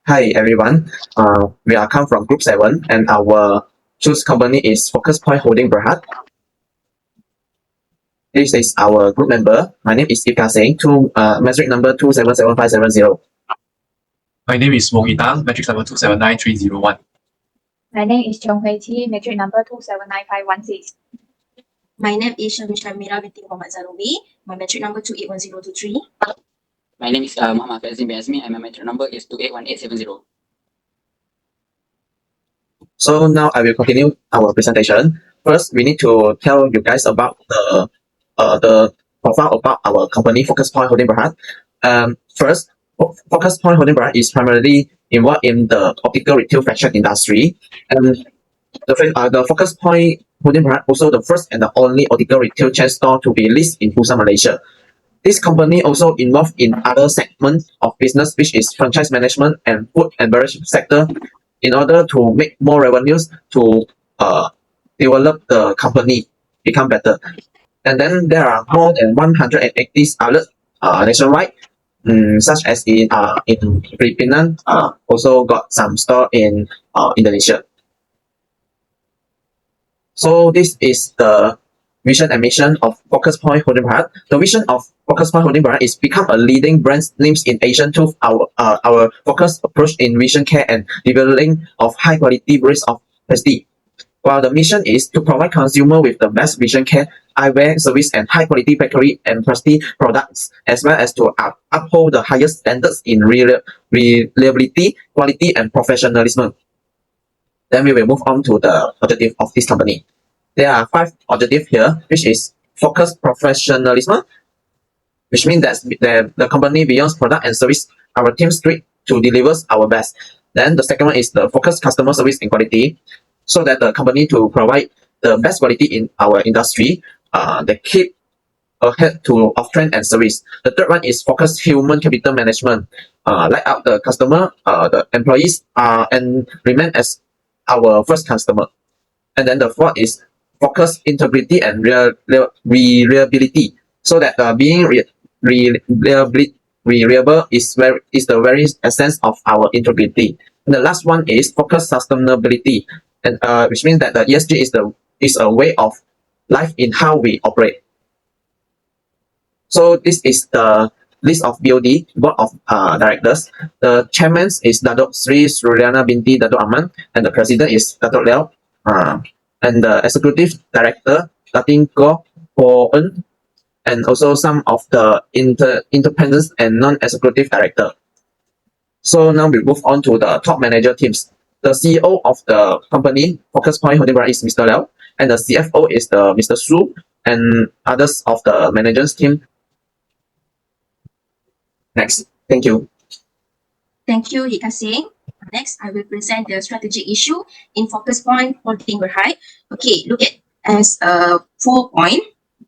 Hi everyone. We are come from Group 7 and our choose company is Focus Point Holding Berhad. This is our group member. My name is Ika Singh, metric number 277570. My name is Wong Itang, metric number 2799301. My name is Chong Hui Chi, metric number 2795116. My name is Shamira binti Muhammad Zarubi, my metric number 281023. My name is Muhammad Fazim bin Azmi and my metric number is 281870. So now I will continue our presentation. First, we need to tell you guys about the profile about our company, Focus Point Holding Berhad. First, Focus Point Holding Berhad is primarily involved in the optical retail fashion industry, and the Focus Point Holding Berhad also the first and the only optical retail chain store to be listed in Busan, Malaysia. This company also involved in other segments of business, which is franchise management and food and beverage sector, in order to make more revenues to develop the company become better. And then there are more than 180 outlets nationwide, such as in Philippines, also got some store in Indonesia. So this is the vision and mission of Focus Point Holding Berhad. The vision of Focus Point Holding Berhad is become a leading brand names in Asian to our focused approach in vision care and developing of high quality breeds of prestige. While the mission is to provide consumer with the best vision care, eyewear service and high quality bakery and prestige products, as well as to uphold the highest standards in reliability, quality and professionalism. Then we will move on to the objective of this company. There are 5 objectives here, which is focus professionalism, which means that the company beyond product and service, our team strict to deliver our best. Then the second one is the focus customer service and quality, so that the company to provide the best quality in our industry, they keep ahead of trend and service. The third one is focus human capital management, like out the customer, the employees and remain as our first customer. And then the fourth is focus integrity and reliability, so that being reliable is the very essence of our integrity. And the last one is focus sustainability, and which means that the ESG is a way of life in how we operate. So this is the list of BOD, Board of Directors. The chairman is Datuk Sri Suryana binti Datuk Aman, and the president is Datuk Liao. And the executive director, Datin Goh Ho En, and also some of the independent and non-executive director. So now we move on to the top manager teams. The CEO of the company, Focus Point Holding Berhad, is Mr. Liao, and the CFO is the Mr. Su, and others of the managers team. Next, thank you. Thank you, Ika Singh. Next, I will present the strategy issue in Focus Point Holding Berhad. Okay, look at as 4 point.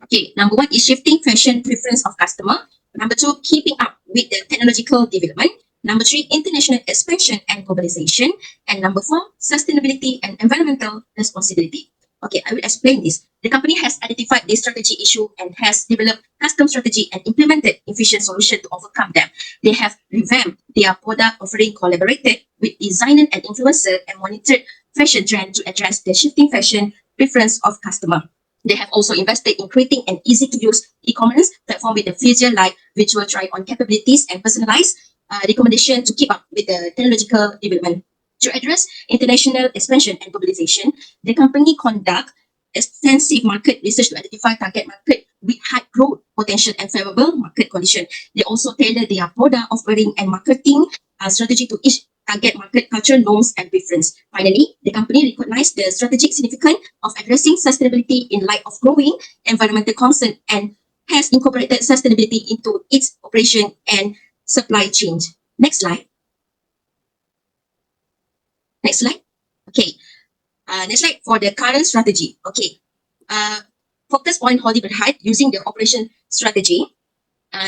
Okay, number 1 is shifting fashion preference of customer. Number 2, keeping up with the technological development. Number 3, international expansion and globalization. And number 4, sustainability and environmental responsibility. Okay, I will explain this. The company has identified this strategy issue and has developed custom strategy and implemented efficient solution to overcome them. They have revamped their product offering, collaborated with designer and influencer, and monitored fashion trend to address the shifting fashion preference of customer. They have also invested in creating an easy-to-use e-commerce platform with a feature-like virtual try-on capabilities and personalized recommendation to keep up with the technological development. To address international expansion and globalization, the company conduct extensive market research to identify target market with high growth potential and favorable market condition. They also tailor their product offering and marketing strategy to each target market culture, norms, and preference. Finally, the company recognized the strategic significance of addressing sustainability in light of growing environmental concern and has incorporated sustainability into its operation and supply chain. Next slide. Next slide. Okay. Next slide for the current strategy. Okay. Focus Point Holding Berhad using the operation strategy.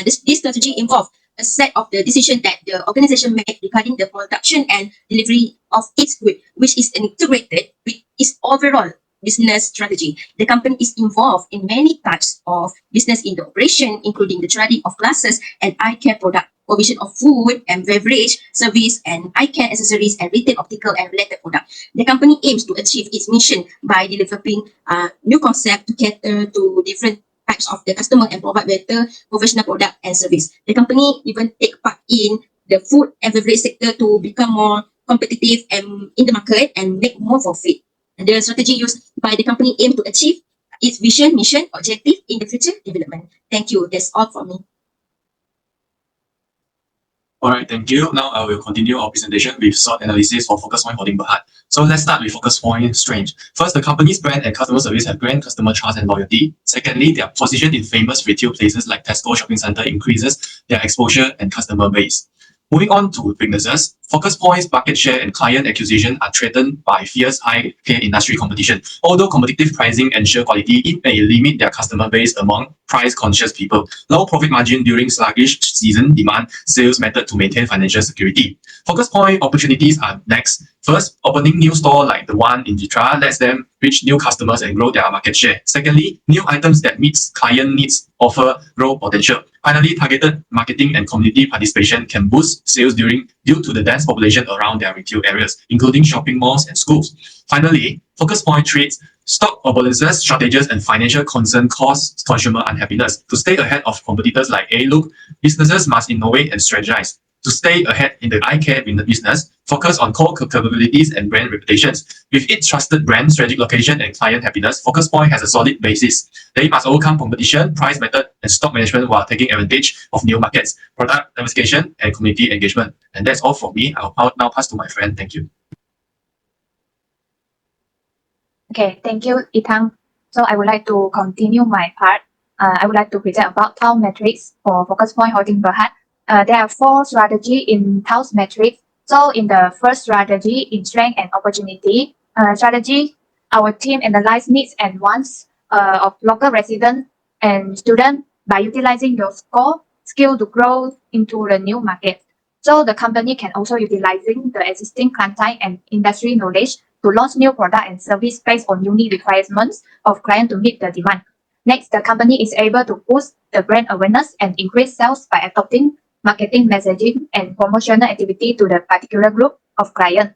This strategy involves a set of the decision that the organization made regarding the production and delivery of its good, which is integrated with its overall business strategy. The company is involved in many types of business in the operation, including the trading of glasses and eye care product, provision of food and beverage, service and eye care accessories and retail optical and related products. The company aims to achieve its mission by developing new concept to cater to different types of the customer and provide better professional product and service. The company even take part in the food and beverage sector to become more competitive and in the market and make more profit. And the strategy used by the company aim to achieve its vision, mission, objective in the future development. Thank you. That's all for me. Alright, thank you. Now I will continue our presentation with SWOT analysis for Focus Point Holding Berhad. So let's start with Focus Point strength. First, the company's brand and customer service have grand customer trust and loyalty. Secondly, their position in famous retail places like Tesco Shopping Centre increases their exposure and customer base. Moving on to weaknesses, Focus Point's market share and client acquisition are threatened by fierce high-pay industry competition. Although competitive pricing ensure quality, it may limit their customer base among price-conscious people. Low profit margin during sluggish season demand sales method to maintain financial security. Focus Point opportunities are next. First, opening new store like the one in Jitra lets them reach new customers and grow their market share. Secondly, new items that meets client needs offer growth potential. Finally, targeted marketing and community participation can boost sales due to the dense population around their retail areas, including shopping malls and schools. Finally, Focus Point treats stock opulences, shortages, and financial concern cause consumer unhappiness. To stay ahead of competitors like A-Look, businesses must innovate and strategize. To stay ahead in the eye care business, focus on core capabilities and brand reputations. With its trusted brand, strategic location, and client happiness, Focus Point has a solid basis. They must overcome competition, price method, and stock management while taking advantage of new markets, product diversification, and community engagement. And that's all from me. I'll now pass to my friend. Thank you. Okay, thank you, Itang. So I would like to continue my part. I would like to present about TAO metrics for Focus Point Holding Berhad. There are 4 strategies in TAO's metrics. So in the first strategy, in strength and opportunity strategy, our team analyze needs and wants of local residents and students by utilizing your skill to grow into the new market. So the company can also utilizing the existing client and industry knowledge to launch new product and service based on unique requirements of client to meet the demand. Next, the company is able to boost the brand awareness and increase sales by adopting marketing messaging and promotional activity to the particular group of clients.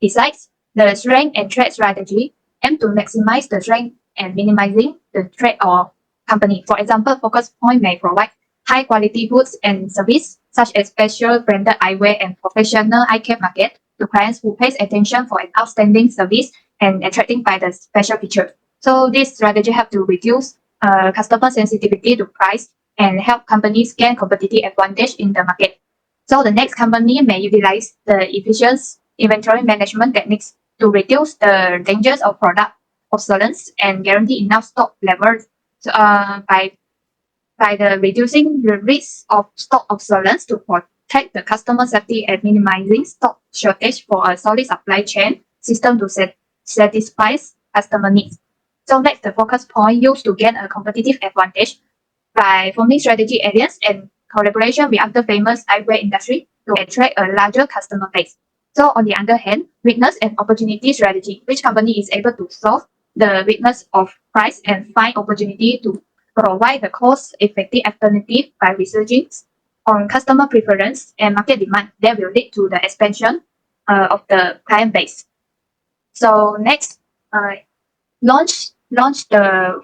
Besides, the strength and trade strategy aim to maximize the strength and minimizing the threat of company. For example, Focus Point may provide high quality goods and service such as special branded eyewear and professional eye care market to clients who pays attention for an outstanding service and attracting by the special feature. So this strategy help to reduce customer sensitivity to price and help companies gain competitive advantage in the market. So the next company may utilize the efficient inventory management techniques to reduce the dangers of product obsolescence and guarantee enough stock levels. So, by the reducing the risk of stock obsolescence to protect the customer safety and minimizing stock shortage for a solid supply chain system to satisfy customer needs. So that's the Focus Point used to gain a competitive advantage by forming strategy alliance and collaboration with other famous eyewear industry to attract a larger customer base. So on the other hand, weakness and opportunity strategy, which company is able to solve the weakness of price and find opportunity to provide the cost-effective alternative by researching on customer preference and market demand that will lead to the expansion of the client base. So next, launch the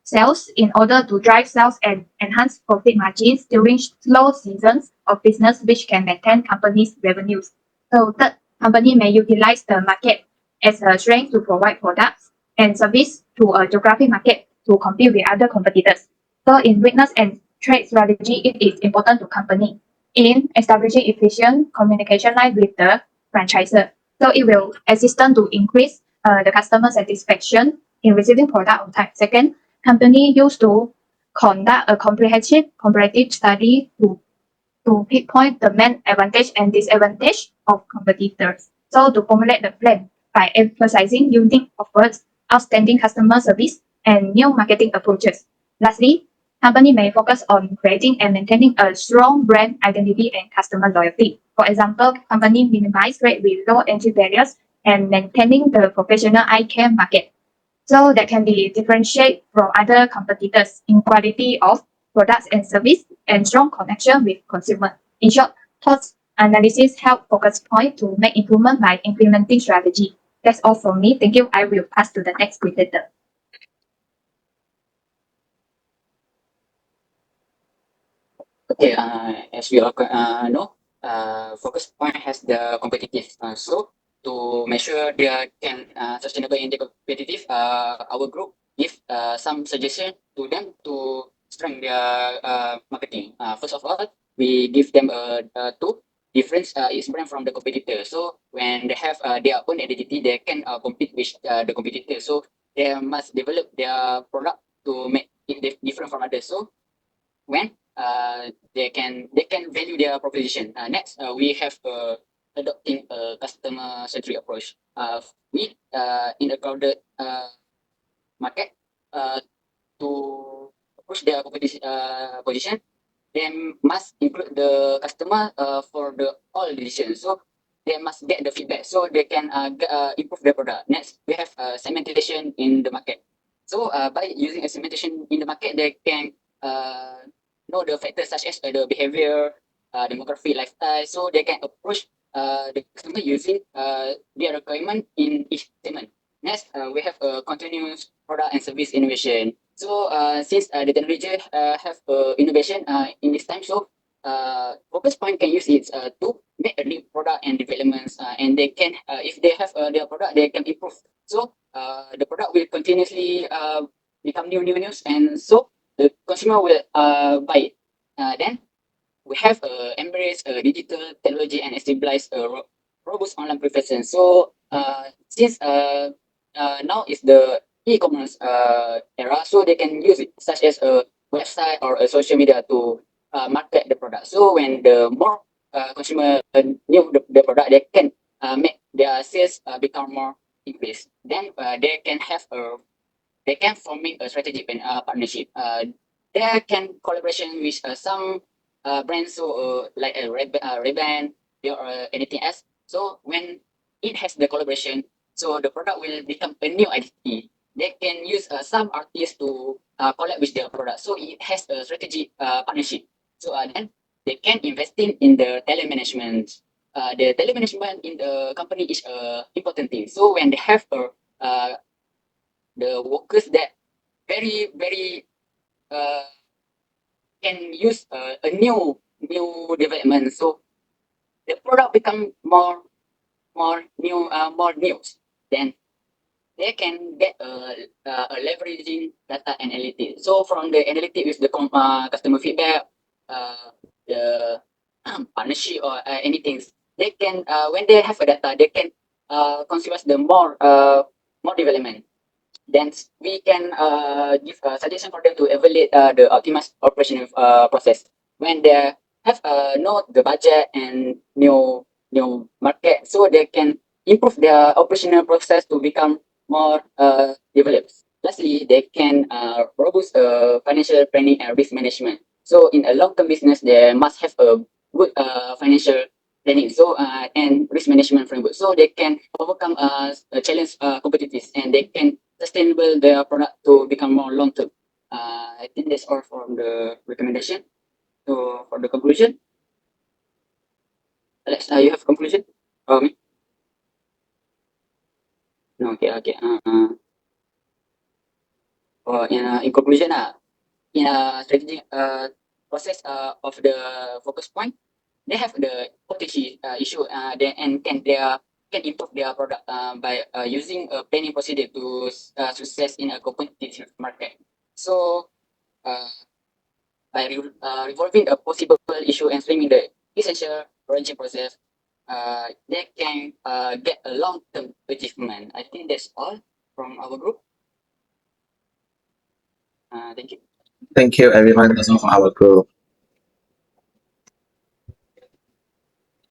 sales in order to drive sales and enhance profit margins during slow seasons of business, which can maintain companies' revenues. So third, company may utilize the market as a strength to provide products and service to a geographic market to compete with other competitors. So in weakness and trade strategy, it is important to company in establishing efficient communication line with the franchisor. So it will assist them to increase the customer satisfaction in receiving product on time. Second, company used to conduct a comprehensive comparative study to pinpoint the main advantage and disadvantage of competitors. So to formulate the plan by emphasizing unique offers, outstanding customer service, and new marketing approaches. Lastly, company may focus on creating and maintaining a strong brand identity and customer loyalty. For example, company minimize rate with low entry barriers and maintaining the professional eye care market. So that can be differentiated from other competitors in quality of products and service, and strong connection with consumer. In short, thoughts analysis help focus point to make improvement by implementing strategy. That's all from me. Thank you. I will pass to the next presenter. Okay, as we all know, focus point has the competitive. So to make sure they can sustainable and competitive, our group give some suggestion to them to strengthen their marketing. First of all, we give them two difference is brand from the competitor. So when they have their own identity, they can compete with the competitor. So they must develop their product to make it different from others. So when they can value their proposition. Next, we have adopting a customer centric approach. We in a crowded market to push their competition position, they must include the customer for the all decisions. So they must get the feedback so they can improve their product. Next, we have segmentation in the market. So by using a segmentation in the market, they can know the factors such as the behavior, demography, lifestyle. So they can approach the customer using their requirement in each segment. Next, we have a continuous product and service innovation. So since the technology have innovation in this time, so focus point can use it to make a new product and developments, and they can if they have their product, they can improve. So the product will continuously become news, and so the consumer will buy it. Then we have embrace digital technology and establish a robust online presence. So since now is the e-commerce era, so they can use it such as a website or a social media to market the product. So when the more consumer knew the product, they can make their sales become more increase. Then they can forming a strategic partnership. They can collaboration with some brands, so like a Ray-Ban or anything else. So when it has the collaboration, so the product will become a new identity. They can use some artists to collab with their product. So it has a strategic partnership. So then they can invest in the talent management. The talent management in the company is important thing. So when they have the workers that very uh, can use a new development, so the product become more news, then they can get a leveraging data analytics. So from the analytics with the customer feedback, the partnership or anything, they can when they have a data, they can consider the more development. Then we can give a suggestion for them to evaluate the optimized operational process. When they have know the budget and new market, so they can improve their operational process to become more developed. Lastly, they can robust financial planning and risk management. So in a long-term business, they must have a good financial planning. So and risk management framework. So they can overcome a challenge competitors, and they can sustainable their product to become more long term. I think that's all from the recommendation. So for the conclusion, Alex, you have conclusion? Oh, me? No, okay, okay. In conclusion, in a strategic process of the focus point, they have the potency issue they can improve their product by using a planning procedure to success in a competitive market. So uh, by revolving a possible issue and streaming the essential ranking process, they can get a long-term achievement. I think that's all from our group. Thank you. Thank you, everyone. That's all for our group.